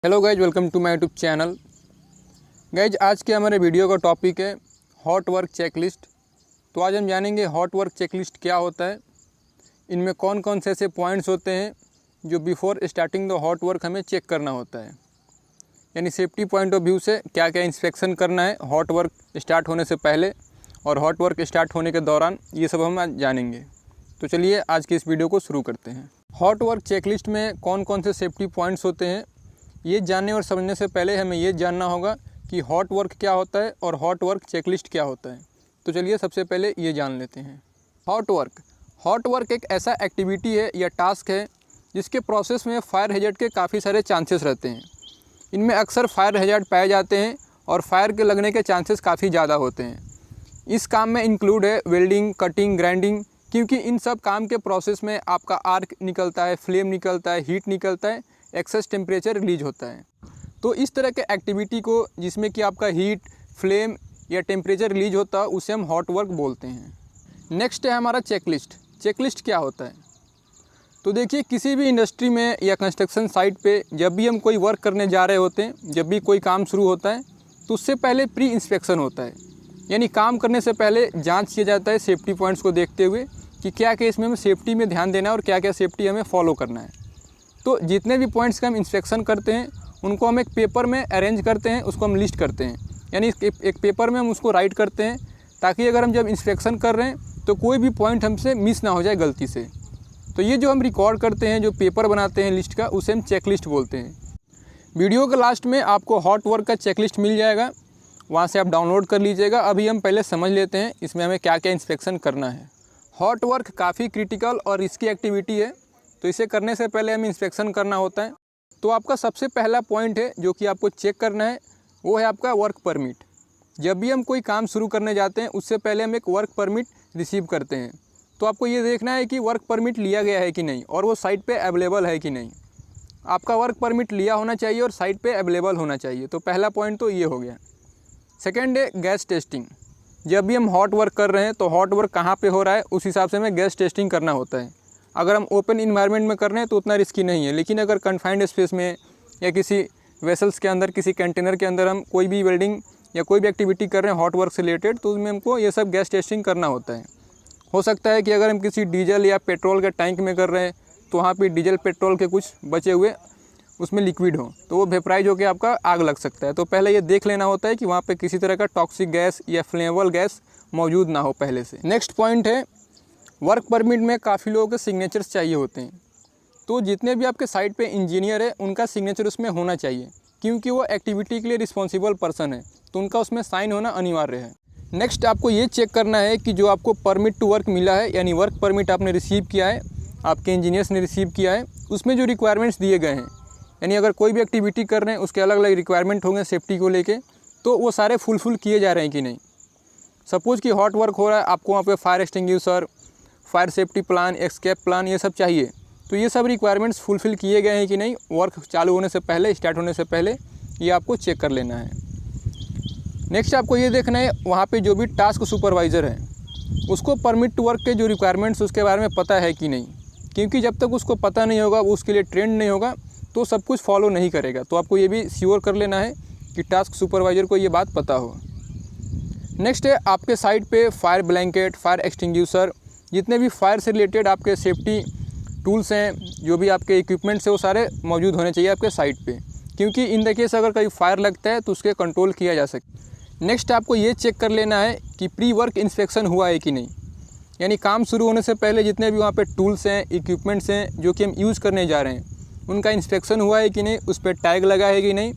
Hello guys, welcome to my YouTube channel. Guys, आज के हमारे वीडियो का टॉपिक है हॉट वर्क चेकलिस्ट। तो आज हम जानेंगे हॉट वर्क चेकलिस्ट क्या होता है, इनमें कौन कौन से ऐसे पॉइंट्स होते हैं जो before starting the hot work हमें चेक करना होता है। यानी सेफ्टी पॉइंट ऑफ व्यू से क्या क्या इंस्पेक्शन करना है हॉट वर्क स्टार्ट होने से पहले और हॉट वर्क स्टार्ट होने के दौरान, ये सब हम आज जानेंगे। तो चलिए आज की इस वीडियो को शुरू करते हैं। हॉट वर्क चेकलिस्ट में कौन कौन से सेफ्टी पॉइंट्स होते हैं, ये जानने और समझने से पहले हमें ये जानना होगा कि हॉट वर्क क्या होता है और हॉट वर्क चेकलिस्ट क्या होता है। तो चलिए सबसे पहले ये जान लेते हैं। हॉट वर्क एक ऐसा एक्टिविटी है या टास्क है जिसके प्रोसेस में फायर हैजर्ड के काफ़ी सारे चांसेस रहते हैं। इनमें अक्सर फायर हैजर्ड पाए जाते हैं और फायर के लगने के चांसेस काफ़ी ज़्यादा होते हैं। इस काम में इंक्लूड है वेल्डिंग, कटिंग, ग्राइंडिंग, क्योंकि इन सब काम के प्रोसेस में आपका आर्क निकलता है, फ्लेम निकलता है, हीट निकलता है, एक्सेस टेम्परेचर रिलीज होता है। तो इस तरह के एक्टिविटी को जिसमें कि आपका हीट, फ्लेम या टेम्परेचर रिलीज होता है उसे हम हॉट वर्क बोलते हैं। नेक्स्ट है हमारा चेकलिस्ट। चेकलिस्ट क्या होता है? तो देखिए, किसी भी इंडस्ट्री में या कंस्ट्रक्शन साइट पे जब भी हम कोई वर्क करने जा रहे होते हैं, जब भी कोई काम शुरू होता है तो उससे पहले प्री इंस्पेक्शन होता है। यानी काम करने से पहले जाँच किया जाता है सेफ्टी पॉइंट्स को देखते हुए कि क्या क्या इसमें हमें सेफ्टी में ध्यान देना है और क्या क्या सेफ्टी हमें फॉलो करना है। तो जितने भी पॉइंट्स का हम इंस्पेक्शन करते हैं उनको हम एक पेपर में अरेंज करते हैं, उसको हम लिस्ट करते हैं। यानी एक पेपर में हम उसको राइट करते हैं ताकि अगर हम जब इंस्पेक्शन कर रहे हैं तो कोई भी पॉइंट हमसे मिस ना हो जाए गलती से। तो ये जो हम रिकॉर्ड करते हैं, जो पेपर बनाते हैं लिस्ट का, उसे हम चेकलिस्ट बोलते हैं। वीडियो के लास्ट में आपको हॉट वर्क का चेकलिस्ट मिल जाएगा, वहाँ से आप डाउनलोड कर लीजिएगा। अभी हम पहले समझ लेते हैं इसमें हमें क्या क्या इंस्पेक्शन करना है। हॉट वर्क काफ़ी क्रिटिकल और रिस्की एक्टिविटी है, तो इसे करने से पहले हमें इंस्पेक्शन करना होता है। तो आपका सबसे पहला पॉइंट है जो कि आपको चेक करना है, वो है आपका वर्क परमिट। जब भी हम कोई काम शुरू करने जाते हैं उससे पहले हम एक वर्क परमिट रिसीव करते हैं। तो आपको ये देखना है कि वर्क परमिट लिया गया है कि नहीं और वो साइट पे अवेलेबल है कि नहीं। आपका वर्क परमिट लिया होना चाहिए और साइट पे अवेलेबल होना चाहिए। तो पहला पॉइंट तो ये हो गया। सेकेंड है गैस टेस्टिंग। जब भी हम हॉट वर्क कर रहे हैं तो हॉट वर्क कहाँ पर हो रहा है उस हिसाब से हमें गैस टेस्टिंग करना होता है। अगर हम ओपन इन्वायरमेंट में कर रहे हैं तो उतना रिस्की नहीं है, लेकिन अगर कन्फाइंड स्पेस में या किसी वेसल्स के अंदर, किसी कंटेनर के अंदर हम कोई भी वेल्डिंग या कोई भी एक्टिविटी कर रहे हैं हॉट वर्क से रिलेटेड, तो उसमें हमको ये सब गैस टेस्टिंग करना होता है। हो सकता है कि अगर हम किसी डीजल या पेट्रोल के टैंक में कर रहे हैं तो वहाँ पर डीजल पेट्रोल के कुछ बचे हुए उसमें लिक्विड हो तो वो वेपराइज होकर आपका आग लग सकता है। तो पहले ये देख लेना होता है कि वहाँ पर किसी तरह का टॉक्सिक गैस या फ्लेमेबल गैस मौजूद ना हो पहले से। नेक्स्ट पॉइंट है वर्क परमिट में काफ़ी लोगों के सिग्नेचर्स चाहिए होते हैं। तो जितने भी आपके साइट पे इंजीनियर है उनका सिग्नेचर उसमें होना चाहिए, क्योंकि वो एक्टिविटी के लिए रिस्पॉन्सिबल पर्सन है, तो उनका उसमें साइन होना अनिवार्य है। नेक्स्ट आपको ये चेक करना है कि जो आपको परमिट टू वर्क मिला है, यानी वर्क परमिट आपने रिसीव किया है, आपके इंजीनियर्स ने रिसीव किया है, उसमें जो रिक्वायरमेंट्स दिए गए हैं, यानी अगर कोई भी एक्टिविटी कर रहे हैं उसके अलग अलग रिक्वायरमेंट होंगे सेफ्टी को लेके, तो वो सारे फुलफिल किए जा रहे हैं कि नहीं। सपोज़ कि हॉट वर्क हो रहा है, आपको वहाँ पे fire extinguisher, fire safety plan, escape plan, ये सब चाहिए। तो ये सब रिक्वायरमेंट्स फुलफ़िल किए गए हैं कि नहीं वर्क चालू होने से पहले, स्टार्ट होने से पहले, ये आपको चेक कर लेना है। नेक्स्ट आपको ये देखना है वहाँ पे जो भी टास्क सुपरवाइज़र है उसको परमिट टू वर्क के जो रिक्वायरमेंट्स उसके बारे में पता है कि नहीं, क्योंकि जब तक उसको पता नहीं होगा, वो उसके लिए ट्रेंड नहीं होगा, तो सब कुछ फॉलो नहीं करेगा। तो आपको ये भी श्योर कर लेना है कि टास्क सुपरवाइज़र को ये बात पता हो। नेक्स्ट है आपके साइट पे फायर ब्लैंकेट, फायर एक्सटिंग्विशर, जितने भी फायर से रिलेटेड आपके सेफ्टी टूल्स हैं, जो भी आपके इक्विपमेंट्स हैं, वो सारे मौजूद होने चाहिए आपके साइट पे, क्योंकि इन द केस अगर कहीं फायर लगता है तो उसके कंट्रोल किया जा सकता है। नेक्स्ट आपको ये चेक कर लेना है कि प्री वर्क इंस्पेक्शन हुआ है कि नहीं, यानी काम शुरू होने से पहले जितने भी वहाँ पे टूल्स हैं, इक्विपमेंट्स हैं जो कि हम यूज़ करने जा रहे हैं, उनका इंस्पेक्शन हुआ है कि नहीं, उस पर टैग लगा है कि नहीं,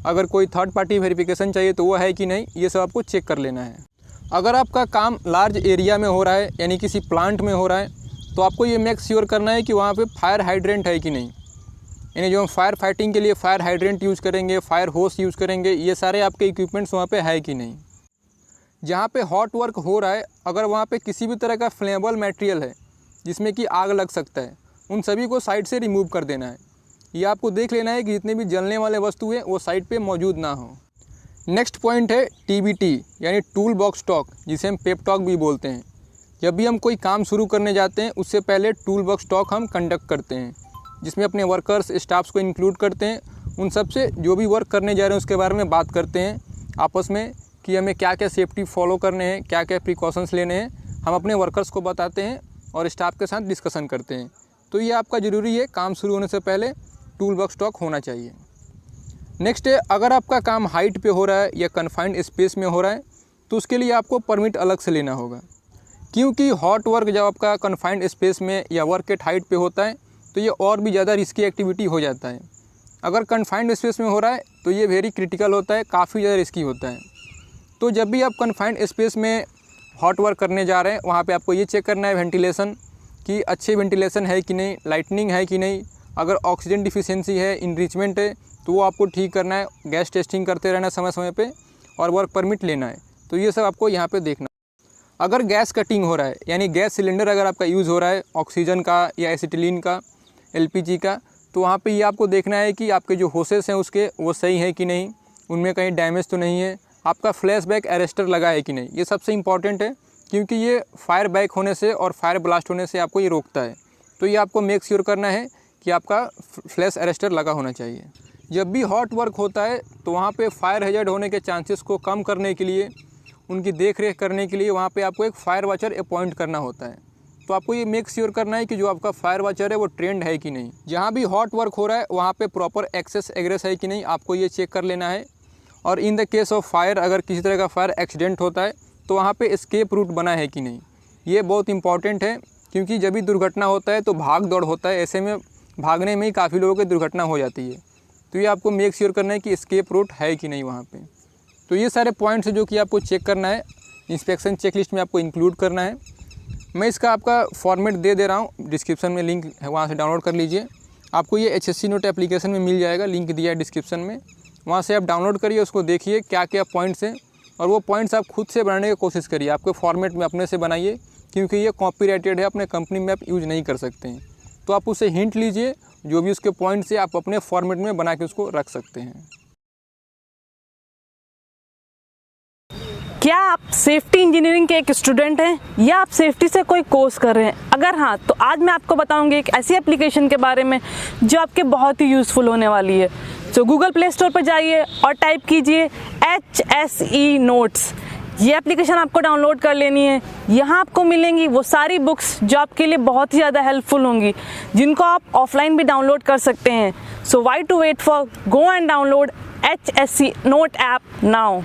अगर कोई थर्ड पार्टी वेरिफिकेशन चाहिए तो वो है कि नहीं, ये सब आपको चेक कर लेना है। अगर आपका काम लार्ज एरिया में हो रहा है, यानी किसी प्लांट में हो रहा है, तो आपको ये मेक श्योर करना है कि वहाँ पे फायर हाइड्रेंट है कि नहीं। यानी जो हम फायर फाइटिंग के लिए फायर हाइड्रेंट यूज़ करेंगे, फायर होस यूज़ करेंगे, ये सारे आपके इक्विपमेंट्स वहाँ पे है कि नहीं। जहाँ पे हॉट वर्क हो रहा है, अगर वहाँ पे किसी भी तरह का फ्लेमेबल मटेरियल है जिसमें कि आग लग सकता है, उन सभी को साइड से रिमूव कर देना है। ये आपको देख लेना है कि जितने भी जलने वाले वस्तु हैं वो साइड पे मौजूद ना हो। नेक्स्ट पॉइंट है TBT, यानी टूल बॉक्स टॉक, जिसे हम पेप टॉक भी बोलते हैं। जब भी हम कोई काम शुरू करने जाते हैं उससे पहले टूल बॉक्स टॉक हम कंडक्ट करते हैं, जिसमें अपने वर्कर्स, स्टाफ्स को इंक्लूड करते हैं, उन सब से जो भी वर्क करने जा रहे हैं उसके बारे में बात करते हैं आपस में कि हमें क्या क्या सेफ्टी फॉलो करने हैं, क्या क्या प्रिकॉशंस लेने हैं। हम अपने वर्कर्स को बताते हैं और स्टाफ के साथ डिस्कशन करते हैं। तो ये आपका ज़रूरी है, काम शुरू होने से पहले टूल बॉक्स स्टॉक होना चाहिए। नेक्स्ट है, अगर आपका काम हाइट पे हो रहा है या कन्फाइंड स्पेस में हो रहा है तो उसके लिए आपको परमिट अलग से लेना होगा, क्योंकि हॉट वर्क जब आपका कन्फाइंड स्पेस में या वर्क एट हाइट पे होता है तो ये और भी ज़्यादा रिस्की एक्टिविटी हो जाता है। अगर कन्फाइंड स्पेस में हो रहा है तो ये वेरी क्रिटिकल होता है, काफ़ी ज़्यादा रिस्की होता है। तो जब भी आप कन्फाइंड स्पेस में हॉट वर्क करने जा रहे हैं वहाँ पे आपको ये चेक करना है वेंटिलेशन कि अच्छे वेंटिलेशन है कि नहीं, लाइटनिंग है कि नहीं, अगर ऑक्सीजन डिफिशियंसी है, इनरिचमेंट है तो वो आपको ठीक करना है, गैस टेस्टिंग करते रहना समय समय पे और वर्क परमिट लेना है। तो ये सब आपको यहाँ पे देखना। अगर गैस कटिंग हो रहा है यानी गैस सिलेंडर अगर आपका यूज़ हो रहा है ऑक्सीजन का या एसिटिलीन का, एलपीजी का, तो वहाँ पे ये आपको देखना है कि आपके जो होसेस हैं उसके वो सही है कि नहीं, उनमें कहीं डैमेज तो नहीं है, आपका फ्लैशबैक अरेस्टर लगा है कि नहीं। ये सबसे इम्पॉर्टेंट है क्योंकि ये फायर बैक होने से और फायर ब्लास्ट होने से आपको ये रोकता है। तो ये आपको मेक श्योर करना है कि आपका फ्लैश अरेस्टर लगा होना चाहिए। जब भी हॉट वर्क होता है तो वहाँ पे फायर हैजर्ड होने के चांसेस को कम करने के लिए, उनकी देख रेख करने के लिए वहाँ पे आपको एक फायर वॉचर अपॉइंट करना होता है। तो आपको ये मेक श्योर करना है कि जो आपका फायर वॉचर है वो ट्रेंड है कि नहीं। जहाँ भी हॉट वर्क हो रहा है वहाँ पे प्रॉपर एक्सेस एग्रेस है कि नहीं, आपको ये चेक कर लेना है। और in the case of fire, अगर किसी तरह का फायर एक्सीडेंट होता है तो वहाँ पे एस्केप रूट बना है कि नहीं। ये बहुत इंपॉर्टेंट है क्योंकि जब भी दुर्घटना होता है तो भाग दौड़ होता है, ऐसे में भागने में ही काफ़ी लोगों की दुर्घटना हो जाती है। तो ये आपको मेक श्योर करना है कि एस्केप रूट है कि नहीं वहाँ पे। तो ये सारे पॉइंट्स जो कि आपको चेक करना है, इंस्पेक्शन चेकलिस्ट में आपको इंक्लूड करना है। मैं इसका आपका फॉर्मेट दे रहा हूँ, डिस्क्रिप्शन में लिंक है, वहाँ से डाउनलोड कर लीजिए। आपको ये HSC नोट एप्लीकेशन में मिल जाएगा, लिंक दिया है डिस्क्रिप्शन में, वहाँ से आप डाउनलोड करिए, उसको देखिए क्या क्या पॉइंट्स हैं और वो पॉइंट्स आप खुद से बनाने की कोशिश करिए। आपके फॉर्मेट में अपने से बनाइए क्योंकि ये कॉपीराइटेड है, अपने कंपनी में आप यूज़ नहीं कर सकते हैं। तो आप उससे हिंट लीजिए, जो भी उसके पॉइंट्स है आप अपने फॉर्मेट में बना के उसको रख सकते हैं। क्या आप सेफ्टी इंजीनियरिंग के एक स्टूडेंट हैं या आप सेफ्टी से कोई कोर्स कर रहे हैं? अगर हाँ, तो आज मैं आपको बताऊंगी एक ऐसी एप्लीकेशन के बारे में जो आपके बहुत ही यूज़फुल होने वाली है। तो गूगल प्ले स्टोर पर जाइए और टाइप कीजिए HSE नोट्स। ये एप्लीकेशन आपको डाउनलोड कर लेनी है। यहाँ आपको मिलेंगी वो सारी बुक्स जो आपके लिए बहुत ही ज़्यादा हेल्पफुल होंगी, जिनको आप ऑफलाइन भी डाउनलोड कर सकते हैं। So why to wait for, go and download HSE note app now.